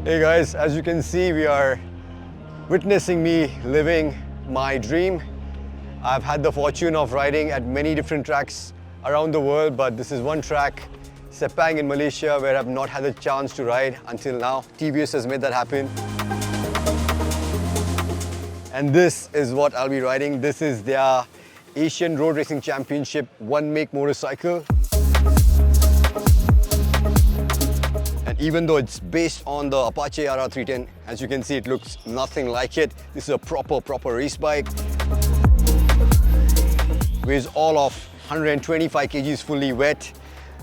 Hey guys, as you can see, we are witnessing me living my dream. I've had the fortune of riding at many different tracks around the world, but this is one track, Sepang in Malaysia, where I've not had the chance to ride until now. TVS has made that happen. And this is what I'll be riding. This is their Asian Road Racing Championship one-make motorcycle. And even though it's based on the Apache RR310, as you can see, it looks nothing like it. This is a proper race bike. Weighs all of 125 kgs fully wet.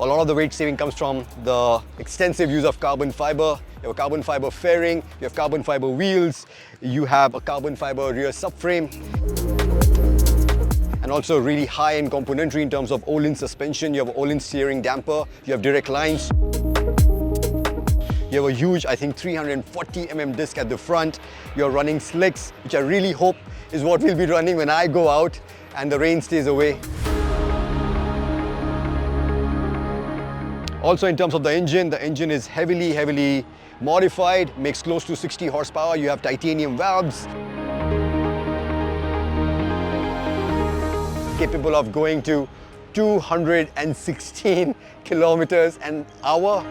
A lot of the weight saving comes from the extensive use of carbon fiber. You have a carbon fiber fairing, you have carbon fiber wheels, you have a carbon fiber rear subframe. And also really high-end componentry in terms of Ohlins suspension. You have Ohlins steering damper, you have direct lines. You have a huge, I think 340mm disc at the front. You're running slicks, which I really hope is what we'll be running when I go out and the rain stays away. Also in terms of the engine is heavily modified, makes close to 60 horsepower. You have titanium valves. Capable of going to 216 kilometers an hour.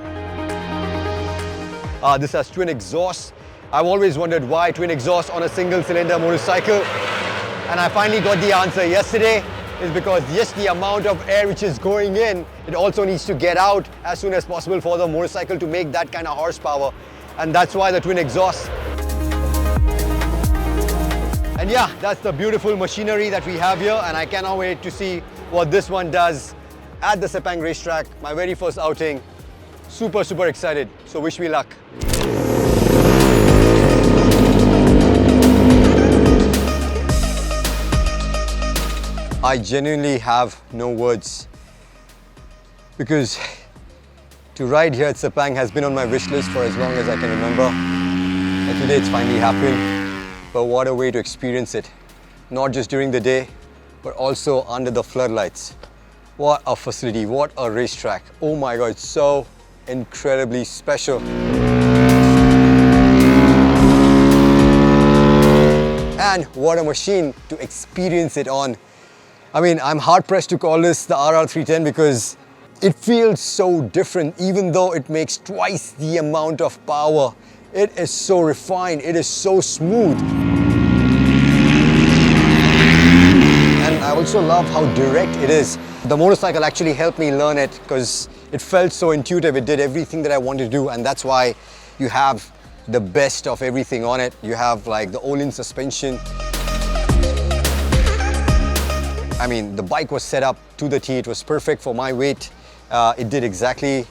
This has twin exhausts. I've always wondered why twin exhausts on a single cylinder motorcycle. And I finally got the answer yesterday. Is because just the amount of air which is going in, it also needs to get out as soon as possible for the motorcycle to make that kind of horsepower. And that's why the twin exhaust. And yeah, that's the beautiful machinery that we have here, and I cannot wait to see what this one does at the Sepang racetrack. My very first outing. Super excited. So wish me luck. I genuinely have no words, because to ride here at Sepang has been on my wish list for as long as I can remember. And today it's finally happened. But what a way to experience it. Not just during the day, but also under the floodlights. What a facility, what a racetrack. Oh my God, it's so incredibly special. And what a machine to experience it on. I mean, I'm hard-pressed to call this the RR310 because it feels so different, even though it makes twice the amount of power. It is so refined, it is so smooth. And I also love how direct it is. The motorcycle actually helped me learn it because it felt so intuitive. It did everything that I wanted to do, and that's why you have the best of everything on it. You have like the Ohlins suspension. I mean, the bike was set up to the T. It was perfect for my weight. It did exactly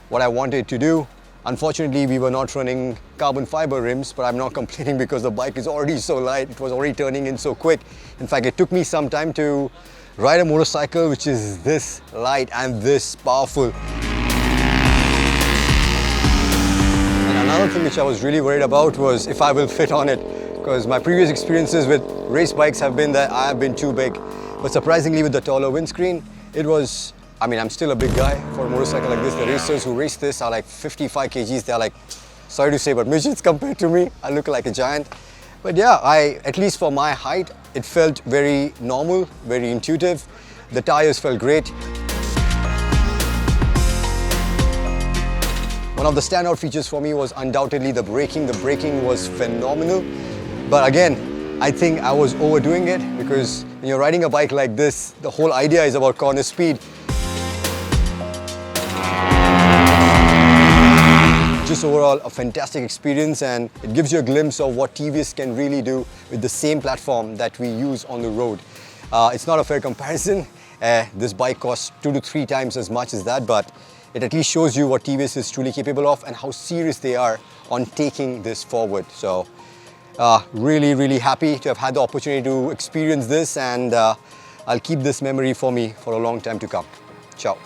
what I wanted it to do. Unfortunately, we were not running carbon fiber rims, but I'm not complaining because the bike is already so light. It was already turning in so quick. In fact, it took me some time to ride a motorcycle which is this light and this powerful. And another thing which I was really worried about was if I will fit on it, because my previous experiences with race bikes have been that I have been too big. But surprisingly, with the taller windscreen, it was, I mean, I'm still a big guy for a motorcycle like this. The racers who race this are like 55 kgs. They're like, sorry to say, but midgets compared to me. I look like a giant. But yeah, at least for my height, it felt very normal, very intuitive. The tires felt great. One of the standout features for me was undoubtedly the braking. The braking was phenomenal. But again, I think I was overdoing it because when you're riding a bike like this, the whole idea is about corner speed. Just overall a fantastic experience, and it gives you a glimpse of what TVS can really do with the same platform that we use on the road. It's not a fair comparison. This bike costs 2 to 3 times as much as that, but it at least shows you what TVS is truly capable of and how serious they are on taking this forward. So really happy to have had the opportunity to experience this, and I'll keep this memory for me for a long time to come. Ciao.